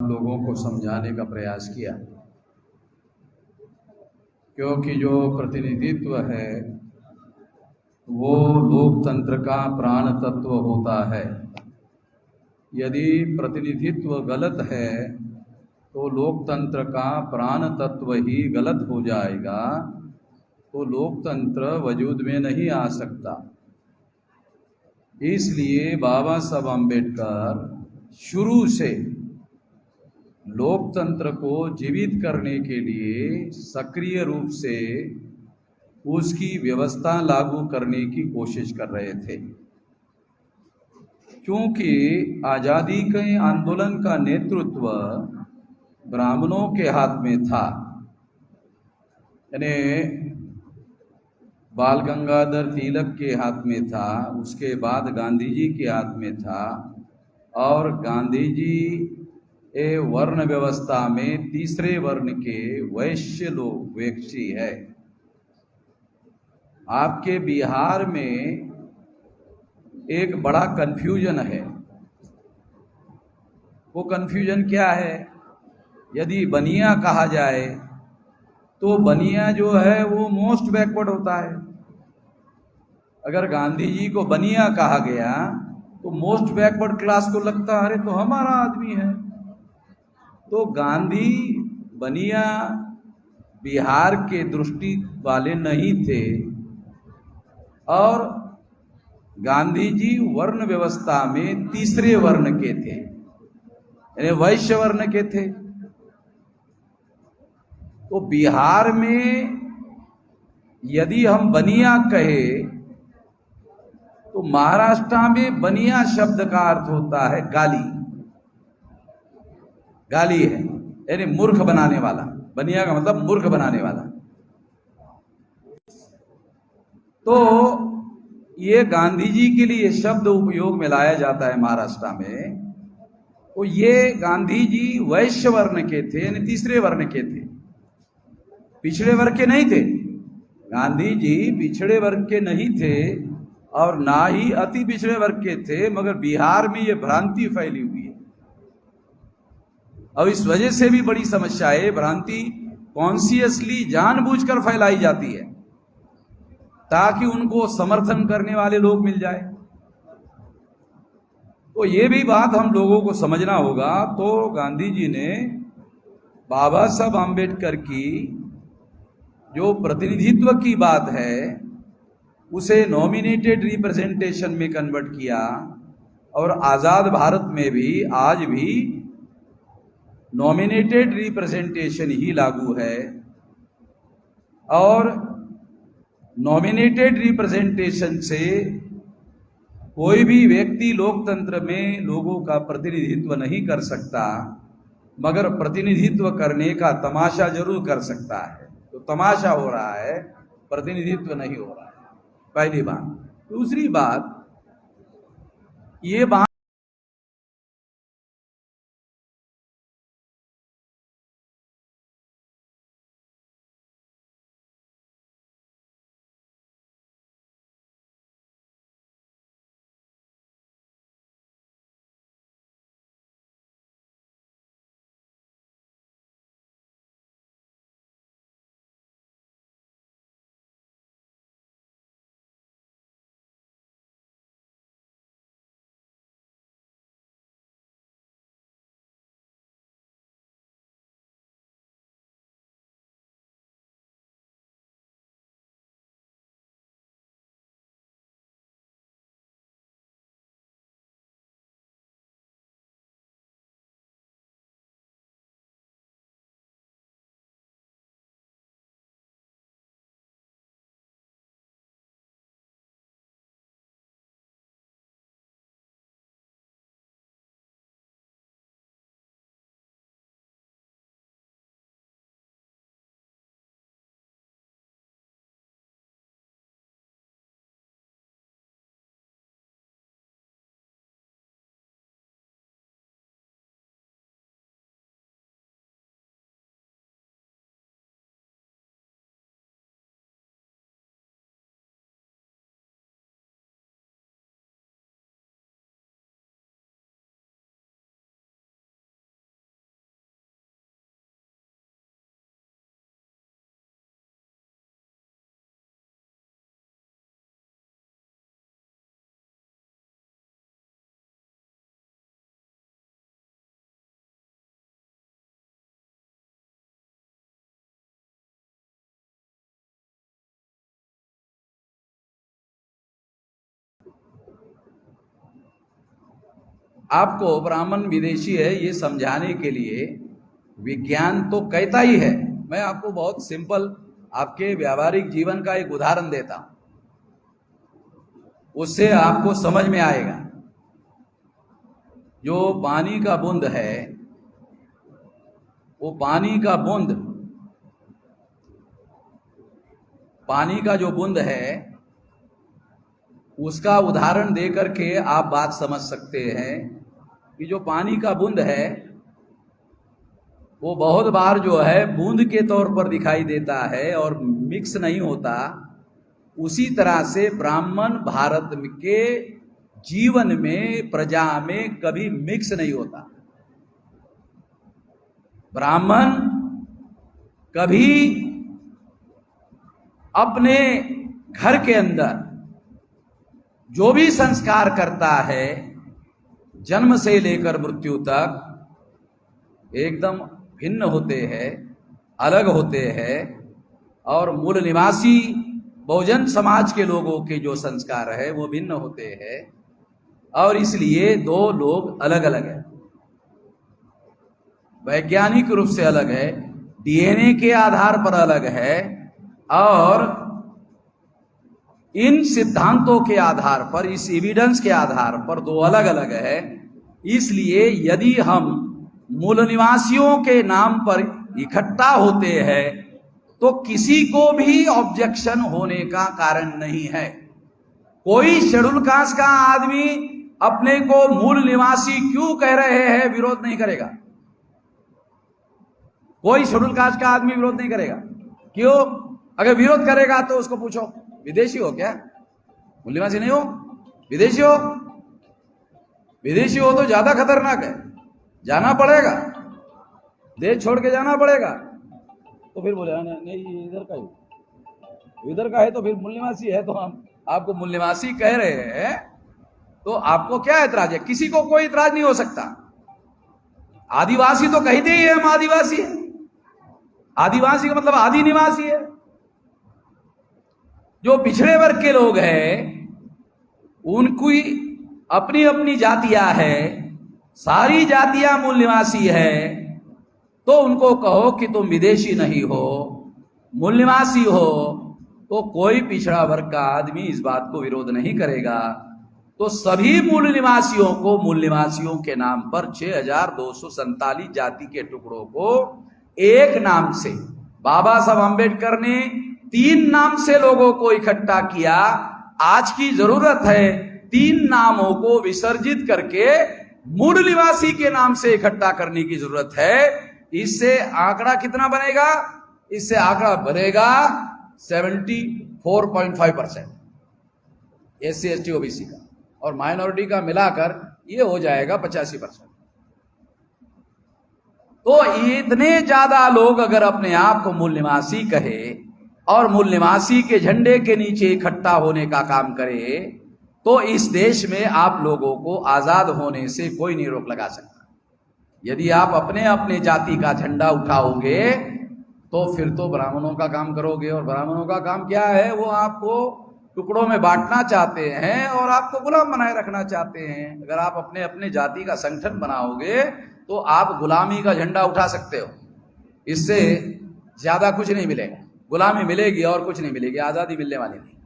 लोगों को समझाने का प्रयास किया, क्योंकि जो प्रतिनिधित्व है वो लोकतंत्र का प्राण तत्व होता है। यदि प्रतिनिधित्व गलत है तो लोकतंत्र का प्राण तत्व ही गलत हो जाएगा, तो लोकतंत्र वजूद में नहीं आ सकता। इसलिए बाबा साहब अम्बेडकर शुरू से लोकतंत्र को जीवित करने के लिए सक्रिय रूप से उसकी व्यवस्था लागू करने की कोशिश कर रहे थे, क्योंकि आज़ादी के आंदोलन का नेतृत्व ब्राह्मणों के हाथ में था। यानी बाल गंगाधर तिलक के हाथ में था, उसके बाद गांधी जी के हाथ में था, और गांधी जी वर्ण व्यवस्था में तीसरे वर्ण के वैश्य लोग व्यक्ति है। आपके बिहार में एक बड़ा कंफ्यूजन है। वो कंफ्यूजन क्या है? यदि बनिया कहा जाए तो बनिया जो है वो मोस्ट बैकवर्ड होता है। अगर गांधी जी को बनिया कहा गया तो मोस्ट बैकवर्ड क्लास को लगता है अरे तो हमारा आदमी है। तो गांधी बनिया बिहार के दृष्टि वाले नहीं थे, और गांधी जी वर्ण व्यवस्था में तीसरे वर्ण के थे, यानी वैश्य वर्ण के थे। तो बिहार में यदि हम बनिया कहे तो महाराष्ट्र में बनिया शब्द का अर्थ होता है गाली। गाली है, यानी मूर्ख बनाने वाला। बनिया का मतलब मूर्ख बनाने वाला। तो ये गांधी जी के लिए शब्द उपयोग में लाया जाता है महाराष्ट्र में। तो ये गांधी जी वैश्य वर्ण के थे, यानी तीसरे वर्ण के थे, पिछड़े वर्ग के नहीं थे। गांधी जी पिछड़े वर्ग के नहीं थे और ना ही अति पिछड़े वर्ग के थे, मगर बिहार में ये भ्रांति फैली हुई है। और इस वजह से भी बड़ी समस्या है। भ्रांति कॉन्शियसली जानबूझकर फैलाई जाती है ताकि उनको समर्थन करने वाले लोग मिल जाए। तो ये भी बात हम लोगों को समझना होगा। तो गांधी जी ने बाबा साहब आम्बेडकर की जो प्रतिनिधित्व की बात है उसे नॉमिनेटेड रिप्रेजेंटेशन में कन्वर्ट किया, और आज़ाद भारत में भी आज भी नॉमिनेटेड रिप्रेजेंटेशन ही लागू है। और नॉमिनेटेड रिप्रेजेंटेशन से कोई भी व्यक्ति लोकतंत्र में लोगों का प्रतिनिधित्व नहीं कर सकता, मगर प्रतिनिधित्व करने का तमाशा जरूर कर सकता है। तो तमाशा हो रहा है, प्रतिनिधित्व नहीं हो रहा है, पहली बात। दूसरी बात, ये बात आपको ब्राह्मण विदेशी है ये समझाने के लिए विज्ञान तो कहता ही है। मैं आपको बहुत सिंपल आपके व्यावहारिक जीवन का एक उदाहरण देता हूं, उससे आपको समझ में आएगा। जो पानी का बूंद है, वो पानी का बूंद, पानी का जो बूंद है उसका उदाहरण दे करके आप बात समझ सकते हैं कि जो पानी का बूंद है वो बहुत बार जो है बूंद के तौर पर दिखाई देता है और मिक्स नहीं होता। उसी तरह से ब्राह्मण भारत के जीवन में, प्रजा में कभी मिक्स नहीं होता। ब्राह्मण कभी अपने घर के अंदर जो भी संस्कार करता है, जन्म से लेकर मृत्यु तक एकदम भिन्न होते हैं, अलग होते हैं। और मूल निवासी बहुजन समाज के लोगों के जो संस्कार है वो भिन्न होते हैं, और इसलिए दो लोग अलग अलग हैं। वैज्ञानिक रूप से अलग है, डीएनए के आधार पर अलग है, और इन सिद्धांतों के आधार पर, इस एविडेंस के आधार पर दो अलग अलग है। इसलिए यदि हम मूल निवासियों के नाम पर इकट्ठा होते हैं तो किसी को भी ऑब्जेक्शन होने का कारण नहीं है। कोई शेड्यूल कास्ट का आदमी अपने को मूल निवासी क्यों कह रहे हैं विरोध नहीं करेगा। कोई शेड्यूल कास्ट का आदमी विरोध नहीं करेगा। क्यों? अगर विरोध करेगा तो उसको पूछो, विदेशी हो क्या? मूल निवासी नहीं हो? विदेशी हो? विदेशी हो तो ज्यादा खतरनाक है, जाना पड़ेगा, देश छोड़ के जाना पड़ेगा। तो फिर बोले नहीं इधर का ही, इधर का है तो फिर मूल निवासी है, तो हम आपको मूल निवासी कह रहे हैं तो आपको क्या ऐतराज है? किसी को कोई ऐतराज नहीं हो सकता। आदिवासी तो कहते ही है हम आदिवासी है। आदिवासी का मतलब आदि निवासी है। जो पिछड़े वर्ग के लोग हैं उनकी अपनी अपनी जातियां है, सारी जातियां मूल निवासी है, तो उनको कहो कि तुम विदेशी नहीं हो, मूल निवासी हो, तो कोई पिछड़ा वर्ग का आदमी इस बात को विरोध नहीं करेगा। तो सभी मूल निवासियों को, मूल निवासियों के नाम पर 6247 जाति के टुकड़ों को एक नाम से, बाबा साहब आम्बेडकर ने 3 नाम से लोगों को इकट्ठा किया। आज की जरूरत है 3 नामों को विसर्जित करके मूल निवासी के नाम से इकट्ठा करने की जरूरत है। इससे आंकड़ा कितना बनेगा? इससे आंकड़ा बनेगा 74.5% SC ST OBC का, और माइनॉरिटी का मिलाकर ये हो जाएगा 85%। तो इतने ज्यादा लोग अगर अपने आप को मूल निवासी कहे और मूल निवासी के झंडे के नीचे इकट्ठा होने का काम करे, तो इस देश में आप लोगों को आजाद होने से कोई नहीं रोक लगा सकता। यदि आप अपने अपने जाति का झंडा उठाओगे तो फिर तो ब्राह्मणों का काम करोगे, और ब्राह्मणों का काम क्या है? वो आपको टुकड़ों में बांटना चाहते हैं और आपको गुलाम बनाए रखना चाहते हैं। अगर आप अपने अपने जाति का संगठन बनाओगे तो आप गुलामी का झंडा उठा सकते हो, इससे ज्यादा कुछ नहीं मिलेगा। गुलामी मिलेगी और कुछ नहीं मिलेगी, आजादी मिलने वाली नहीं।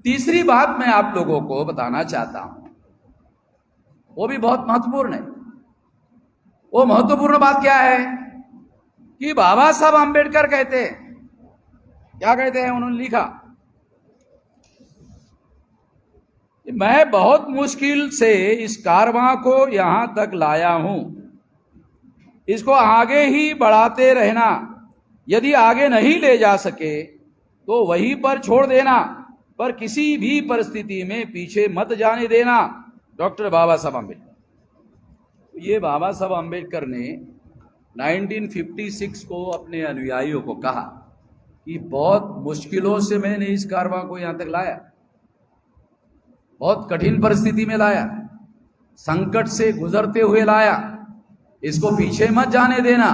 तीसरी बात मैं आप लोगों को बताना चाहता हूं, वो भी बहुत महत्वपूर्ण है। वो महत्वपूर्ण बात क्या है कि बाबा साहब आम्बेडकर कहते हैं, क्या कहते हैं? उन्होंने लिखा कि मैं बहुत मुश्किल से इस कारवां को यहां तक लाया हूं, इसको आगे ही बढ़ाते रहना, यदि आगे नहीं ले जा सके तो वहीं पर छोड़ देना, पर किसी भी परिस्थिति में पीछे मत जाने देना। डॉक्टर बाबा साहब आम्बेडकर। ये बाबा साहब आम्बेडकर ने 1956 को अपने अनुयायियों को कहा कि बहुत मुश्किलों से मैंने इस कारवां को यहां तक लाया, बहुत कठिन परिस्थिति में लाया, संकट से गुजरते हुए लाया, इसको पीछे मत जाने देना,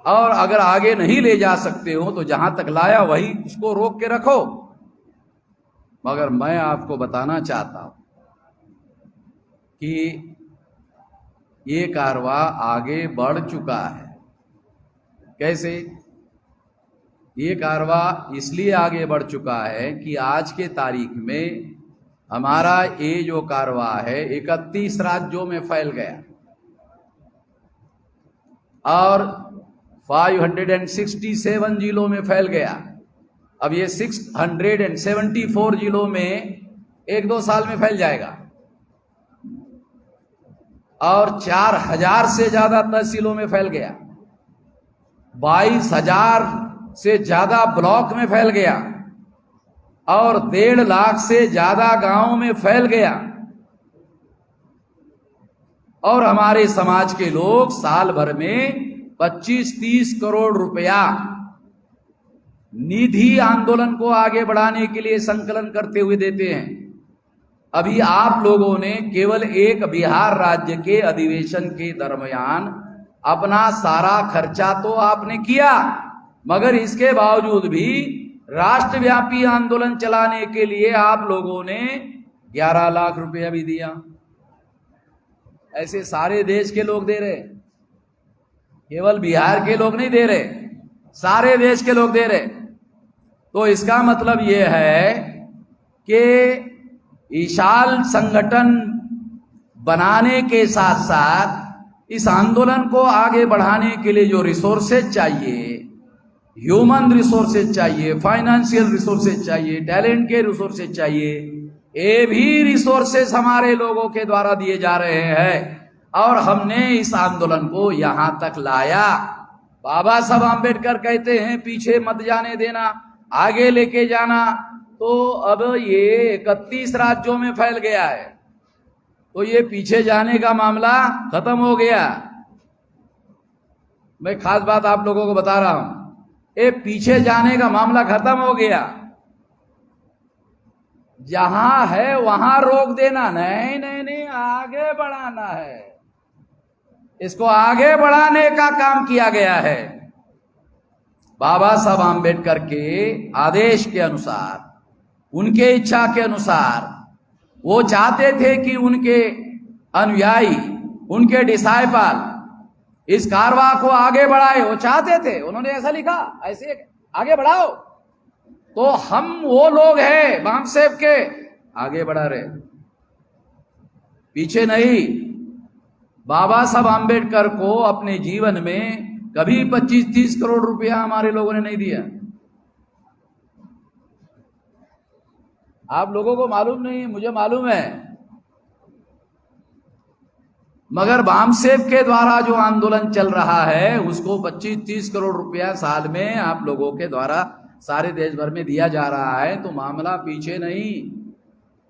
और अगर आगे नहीं ले जा सकते हो तो जहां तक लाया वही उसको रोक के रखो। मगर मैं आपको बताना चाहता हूं कि ये कारवा आगे बढ़ चुका है। कैसे? ये कारवा इसलिए आगे बढ़ चुका है कि आज के तारीख में हमारा ये जो कारवा है 31 राज्यों में फैल गया और 567 जिलों में फैल गया। अब ये 674 जिलों में 1-2 साल में फैल जाएगा और 4000 से ज्यादा तहसीलों में फैल गया, 22,000 से ज्यादा ब्लॉक में फैल गया और 1.5 लाख से ज्यादा गांवों में फैल गया। और हमारे समाज के लोग साल भर में 25-30 करोड़ रुपया निधि आंदोलन को आगे बढ़ाने के लिए संकलन करते हुए देते हैं। अभी आप लोगों ने केवल एक बिहार राज्य के अधिवेशन के दरमियान अपना सारा खर्चा तो आपने किया, मगर इसके बावजूद भी राष्ट्रव्यापी आंदोलन चलाने के लिए आप लोगों ने 11 लाख रुपया भी दिया। ऐसे सारे देश के लोग दे रहे, केवल बिहार के लोग नहीं दे रहे, सारे देश के लोग दे रहे। तो इसका मतलब यह है कि विशाल संगठन बनाने के साथ साथ इस आंदोलन को आगे बढ़ाने के लिए जो रिसोर्सेज चाहिए, ह्यूमन रिसोर्सेज चाहिए, फाइनेंशियल रिसोर्सेज चाहिए, टैलेंट के रिसोर्सेज चाहिए, ये भी रिसोर्सेज हमारे लोगों के द्वारा दिए जा रहे हैं और हमने इस आंदोलन को यहां तक लाया। बाबा साहब आम्बेडकर कहते हैं पीछे मत जाने देना, आगे लेके जाना। तो अब ये 31 राज्यों में फैल गया है, तो ये पीछे जाने का मामला खत्म हो गया। मैं खास बात आप लोगों को बता रहा हूं, ये पीछे जाने का मामला खत्म हो गया। जहां है वहां रोक देना नहीं, नहीं नहीं, आगे बढ़ाना है। इसको आगे बढ़ाने का काम किया गया है। बाबा साहब आम्बेडकर के आदेश के अनुसार, उनके इच्छा के अनुसार, वो चाहते थे कि उनके अनुयायी, उनके डिसाइपल इस कारवा को आगे बढ़ाए। वो चाहते थे, उन्होंने ऐसा लिखा, ऐसे आगे बढ़ाओ। तो हम वो लोग हैं बामसेब के, आगे बढ़ा रहे, पीछे नहीं। बाबा साहब आम्बेडकर को अपने जीवन में कभी 25-30 करोड़ रुपया हमारे लोगों ने नहीं दिया। आप लोगों को मालूम नहीं, मुझे मालूम है, मगर बामसेब के द्वारा जो आंदोलन चल रहा है उसको 25-30 करोड़ रुपया साल में आप लोगों के द्वारा सारे देश भर में दिया जा रहा है। तो मामला पीछे नहीं,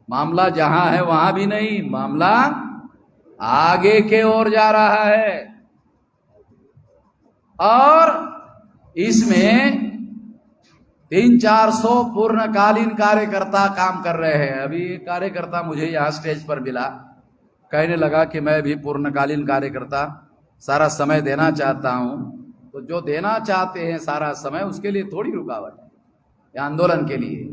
मामला जहां है वहां भी नहीं, मामला आगे के ओर जा रहा है। और इसमें 300-400 पूर्णकालीन कार्यकर्ता काम कर रहे हैं। अभी कार्यकर्ता मुझे यहाँ स्टेज पर मिला, कहने लगा कि मैं भी पूर्णकालीन कार्यकर्ता सारा समय देना चाहता हूं। तो जो देना चाहते हैं सारा समय, उसके लिए थोड़ी रुकावट है आंदोलन के लिए।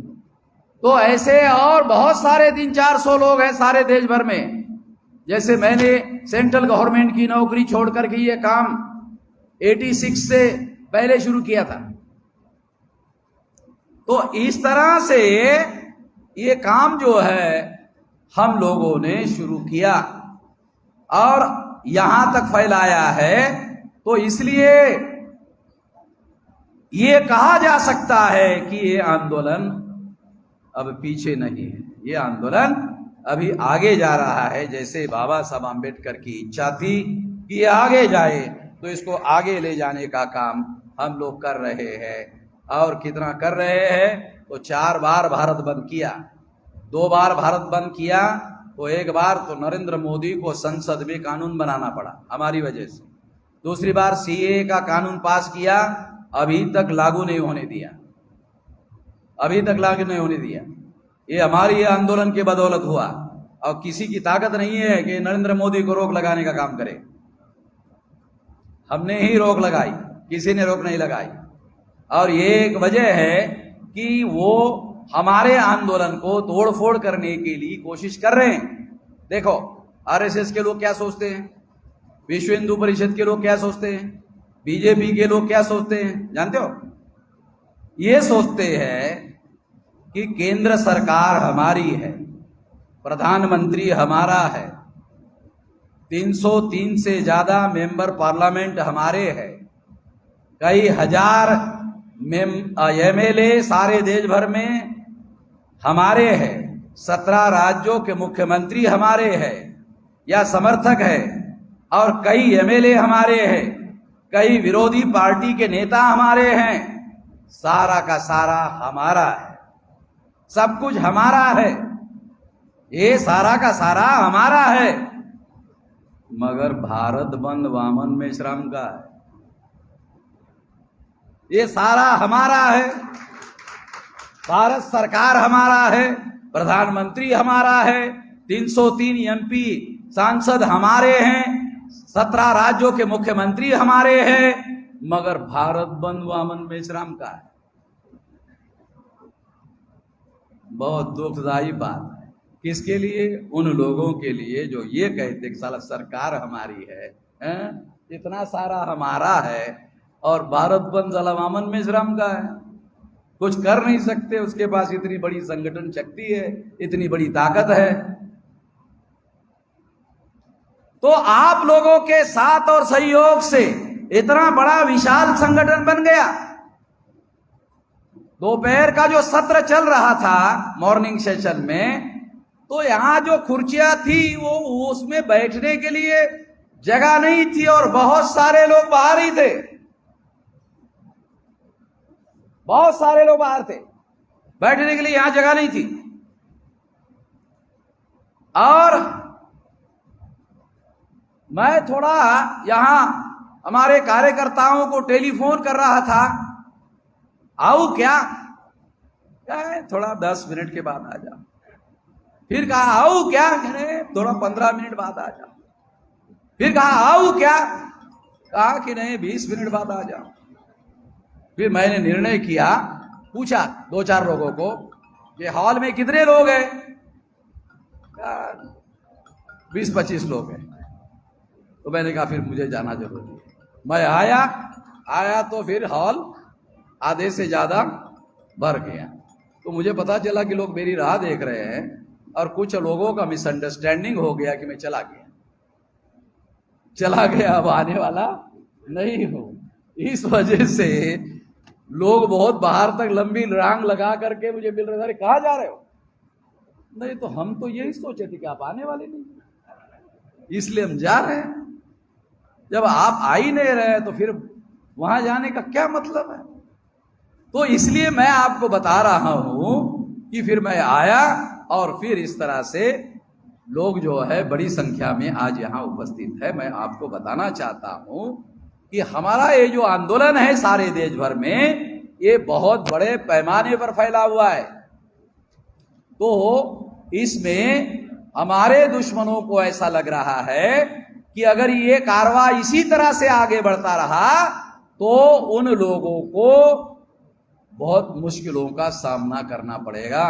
तो ऐसे और बहुत सारे 300-400 लोग हैं सारे देश भर में। जैसे मैंने सेंट्रल गवर्नमेंट की नौकरी छोड़ करके ये काम 86 से पहले शुरू किया था। तो इस तरह से ये काम जो है हम लोगों ने शुरू किया और यहां तक फैलाया है। तो इसलिए ये कहा जा सकता है कि ये आंदोलन अब पीछे नहीं है, ये आंदोलन अभी आगे जा रहा है। जैसे बाबा साहब आम्बेडकर की इच्छा थी कि ये आगे जाए, तो इसको आगे ले जाने का काम हम लोग कर रहे हैं। और कितना कर रहे हैं? तो 4 बार भारत बंद किया, 2 बार भारत बंद किया, तो एक बार तो नरेंद्र मोदी को संसद में कानून बनाना पड़ा हमारी वजह से। दूसरी बार सीएए का कानून पास किया, अभी तक लागू नहीं होने दिया, अभी तक लागू नहीं होने दिया। ये हमारी आंदोलन के बदौलत हुआ और किसी की ताकत नहीं है कि नरेंद्र मोदी को रोक लगाने का काम करे। हमने ही रोक लगाई, किसी ने रोक नहीं लगाई। और ये एक वजह है कि वो हमारे आंदोलन को तोड़फोड़ करने के लिए कोशिश कर रहे हैं। देखो, आरएसएस के लोग क्या सोचते हैं, विश्व हिंदू परिषद के लोग क्या सोचते हैं, बीजेपी के लोग क्या सोचते हैं जानते हो? ये सोचते हैं कि केंद्र सरकार हमारी है, प्रधानमंत्री हमारा है, 303 से ज्यादा मेंबर पार्लियामेंट हमारे हैं, कई हजार एमएलए सारे देश भर में हमारे हैं, 17 राज्यों के मुख्यमंत्री हमारे हैं या समर्थक है, और कई एमएलए हमारे हैं, कई विरोधी पार्टी के नेता हमारे हैं, सारा का सारा हमारा है, सब कुछ हमारा है, ये सारा का सारा हमारा है। मगर भारत बंद वामन मेश्राम का है, ये सारा हमारा है, भारत सरकार हमारा है, प्रधानमंत्री हमारा है, 303 एमपी सांसद हमारे हैं, 17 राज्यों के मुख्यमंत्री हमारे हैं, मगर भारत बंद वामन मेश्राम का है। बहुत दुखदायी बात है। किसके लिए? उन लोगों के लिए जो ये कहते कि साला सरकार हमारी है, इतना सारा हमारा है, और भारत बंद साला वामन मेश्राम का है, कुछ कर नहीं सकते, उसके पास इतनी बड़ी संगठन शक्ति है, इतनी बड़ी ताकत है। तो आप लोगों के साथ और सहयोग से इतना बड़ा विशाल संगठन बन गया। दोपहर का जो सत्र चल रहा था मॉर्निंग सेशन में, तो यहां जो कुर्सियां थी वो उसमें बैठने के लिए जगह नहीं थी, और बहुत सारे लोग बाहर ही थे, बहुत सारे लोग बाहर थे, बैठने के लिए यहां जगह नहीं थी। और मैं थोड़ा यहां हमारे कार्यकर्ताओं को टेलीफोन कर रहा था, आओ क्या है, थोड़ा 10 मिनट के बाद आ जाओ। फिर कहा आओ क्या, थोड़ा 15 मिनट बाद आ जाओ। फिर कहा आओ क्या, कहा कि नहीं 20 मिनट बाद आ जाओ। फिर मैंने निर्णय किया, पूछा 2-4 लोगों को कि हॉल में कितने लोग हैं, 20-25 लोग हैं। तो मैंने कहा फिर मुझे जाना जरूरी है। मैं आया तो फिर हॉल आधे से ज्यादा भर गया। तो मुझे पता चला कि लोग मेरी राह देख रहे हैं, और कुछ लोगों का मिसअंडरस्टैंडिंग हो गया कि मैं चला गया, अब आने वाला नहीं हूं। इस वजह से लोग बहुत बाहर तक लंबी रांग लगा करके मुझे मिल रहे थे, कहाँ जा रहे हो? नहीं तो हम तो यही सोचे थे कि आप आने वाले नहीं, इसलिए हम जा रहे हैं। जब आप आ ही नहीं रहे तो फिर वहां जाने का क्या मतलब है? तो इसलिए मैं आपको बता रहा हूं कि फिर मैं आया, और फिर इस तरह से लोग जो है बड़ी संख्या में आज यहां उपस्थित है। मैं आपको बताना चाहता हूं कि हमारा ये जो आंदोलन है सारे देश भर में, ये बहुत बड़े पैमाने पर फैला हुआ है। तो इसमें हमारे दुश्मनों को ऐसा लग रहा है कि अगर ये कारवां इसी तरह से आगे बढ़ता रहा तो उन लोगों को बहुत मुश्किलों का सामना करना पड़ेगा।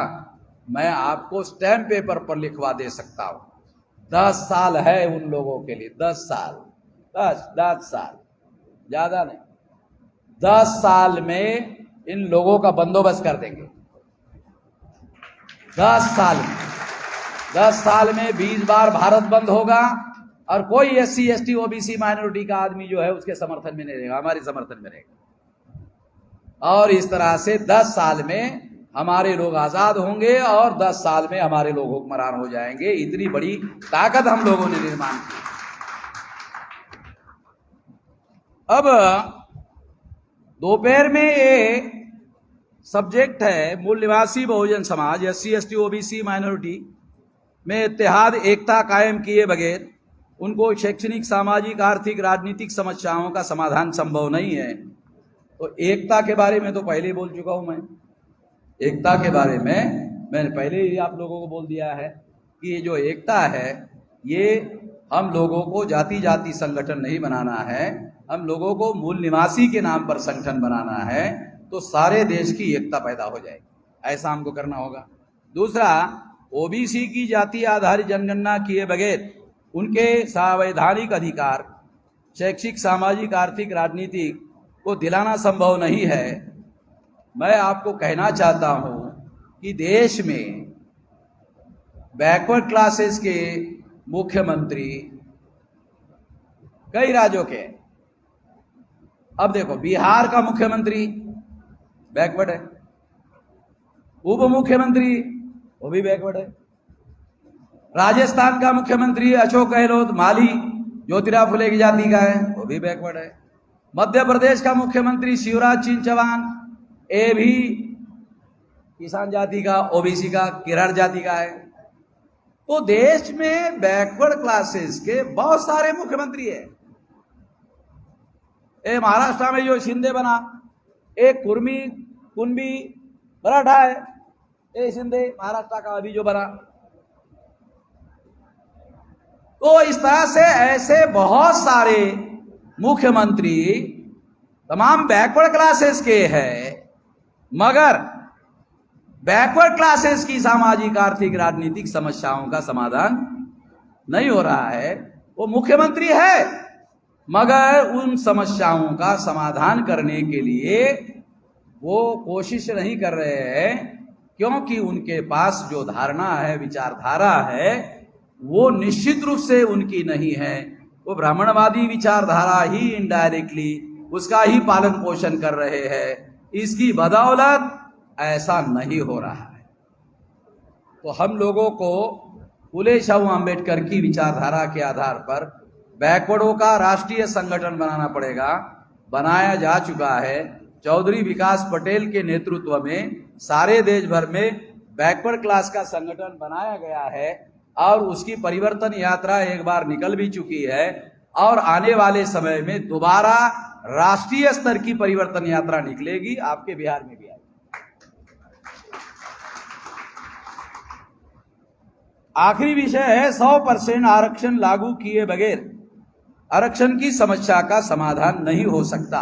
मैं आपको स्टैम्प पेपर पर लिखवा दे सकता हूं, 10 साल है उन लोगों के लिए, 10 साल, 10 साल, ज्यादा नहीं, 10 साल में इन लोगों का बंदोबस्त कर देंगे। 10 साल में 20 बार भारत बंद होगा, और कोई SC ST OBC माइनॉरिटी का आदमी जो है उसके समर्थन में नहीं रहेगा, हमारे समर्थन में रहेगा। और इस तरह से 10 साल में हमारे लोग आजाद होंगे, और 10 साल में हमारे लोग हुक्मरान हो जाएंगे। इतनी बड़ी ताकत हम लोगों ने निर्माण की। अब दोपहर में ये सब्जेक्ट है मूल निवासी Bahujan Samaj, SC ST OBC minority में इत्तेहाद एकता कायम किए बगैर उनको शैक्षणिक, सामाजिक, आर्थिक, राजनीतिक समस्याओं का समाधान संभव नहीं है। तो एकता के बारे में तो पहले ही बोल चुका हूं मैं। एकता के बारे में मैंने पहले ही आप लोगों को बोल दिया है कि ये जो एकता है, ये हम लोगों को जाति जाति संगठन नहीं बनाना है, हम लोगों को मूल निवासी के नाम पर संगठन बनाना है। तो सारे देश की एकता पैदा हो जाएगी, ऐसा हमको करना होगा। दूसरा, OBC की जाति आधारित जनगणना किए बगैर उनके संवैधानिक अधिकार शैक्षिक, सामाजिक, आर्थिक, राजनीतिक को दिलाना संभव नहीं है। मैं आपको कहना चाहता हूं कि देश में बैकवर्ड क्लासेस के मुख्यमंत्री कई राज्यों के। अब देखो, बिहार का मुख्यमंत्री बैकवर्ड है, उप मुख्यमंत्री वो भी बैकवर्ड है, राजस्थान का मुख्यमंत्री अशोक गहलोत माली ज्योतिराव फुले की जाति का है, वो भी बैकवर्ड है। मध्य प्रदेश का मुख्यमंत्री शिवराज सिंह चौहान, ये भी किसान जाति का, ओबीसी का, किराड़ जाति का है। तो देश में बैकवर्ड क्लासेस के बहुत सारे मुख्यमंत्री है। ये महाराष्ट्र में जो शिंदे बना, एक कुर्मी, कुणबी, मराठा है, ये शिंदे महाराष्ट्र का अभी जो बना। तो इस तरह से ऐसे बहुत सारे मुख्यमंत्री तमाम बैकवर्ड क्लासेस के हैं, मगर बैकवर्ड क्लासेस की सामाजिक, आर्थिक, राजनीतिक समस्याओं का समाधान नहीं हो रहा है। वो मुख्यमंत्री है, मगर उन समस्याओं का समाधान करने के लिए वो कोशिश नहीं कर रहे हैं, क्योंकि उनके पास जो धारणा है, विचारधारा है, वो निश्चित रूप से उनकी नहीं है। वो ब्राह्मणवादी विचारधारा ही इनडायरेक्टली उसका ही पालन पोषण कर रहे हैं। इसकी बदौलत ऐसा नहीं हो रहा है। तो हम लोगों को फुले शाहू अम्बेडकर की विचारधारा के आधार पर बैकवर्डों का राष्ट्रीय संगठन बनाना पड़ेगा। बनाया जा चुका है। चौधरी विकास पटेल के नेतृत्व में सारे देश भर में बैकवर्ड क्लास का संगठन बनाया गया है और उसकी परिवर्तन यात्रा एक बार निकल भी चुकी है और आने वाले समय में दोबारा राष्ट्रीय स्तर की परिवर्तन यात्रा निकलेगी। आपके बिहार में भी आएगी। आखिरी विषय है 100% आरक्षण लागू किए बगैर आरक्षण की समस्या का समाधान नहीं हो सकता।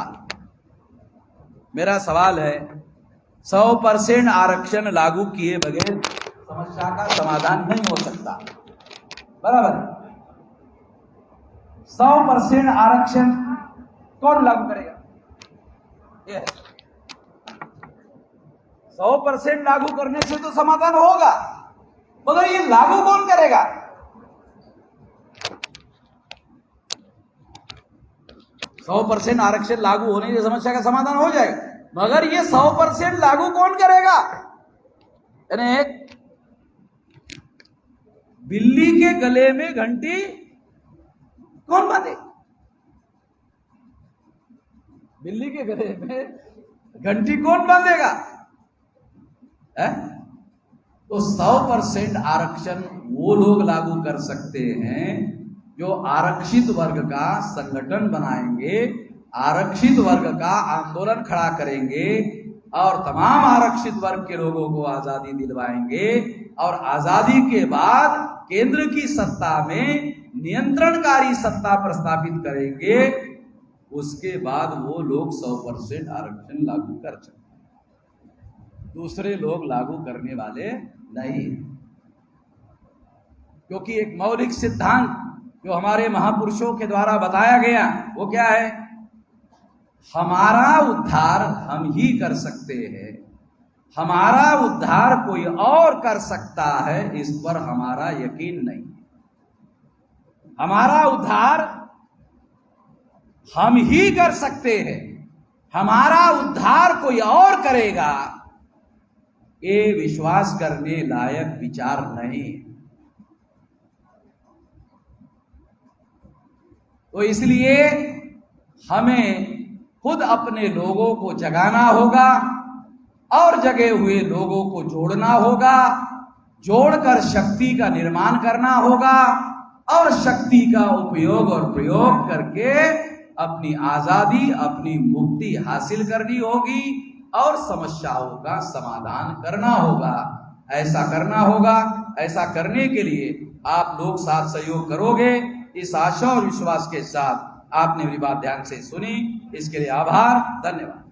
मेरा सवाल है, 100% आरक्षण लागू किए बगैर समस्या का समाधान नहीं हो सकता, बराबर? 100% आरक्षण कौन लागू करेगा? ये 100% लागू करने से तो समाधान होगा, मगर ये लागू कौन करेगा? 100% आरक्षण लागू होने से समस्या का समाधान हो जाएगा, मगर ये 100% लागू कौन करेगा? यानी एक बिल्ली के गले में घंटी कौन बांधे? बिल्ली के गले में घंटी कौन बांधेगा? तो 100% आरक्षण वो लोग लागू कर सकते हैं जो आरक्षित वर्ग का संगठन बनाएंगे, आरक्षित वर्ग का आंदोलन खड़ा करेंगे और तमाम आरक्षित वर्ग के लोगों को आजादी दिलवाएंगे और आजादी के बाद केंद्र की सत्ता में नियंत्रणकारी सत्ता प्रस्थापित करेंगे। उसके बाद वो लोग 100% आरक्षण लागू कर सकते हैं, दूसरे लोग लागू करने वाले नहीं। क्योंकि एक मौलिक सिद्धांत जो हमारे महापुरुषों के द्वारा बताया गया, वो क्या है? हमारा उद्धार हम ही कर सकते हैं, हमारा उद्धार कोई और कर सकता है इस पर हमारा यकीन नहीं। हमारा उद्धार हम ही कर सकते हैं, हमारा उद्धार कोई और करेगा, ये विश्वास करने लायक विचार नहीं। तो इसलिए हमें खुद अपने लोगों को जगाना होगा और जगे हुए लोगों को जोड़ना होगा, जोड़कर शक्ति का निर्माण करना होगा और शक्ति का उपयोग और प्रयोग करके अपनी आजादी, अपनी मुक्ति हासिल करनी होगी और समस्याओं का समाधान करना होगा। ऐसा करना होगा। ऐसा करने के लिए आप लोग साथ सहयोग करोगे, इस आशा और विश्वास के साथ आपने मेरी बात ध्यान से सुनी, इसके लिए आभार, धन्यवाद।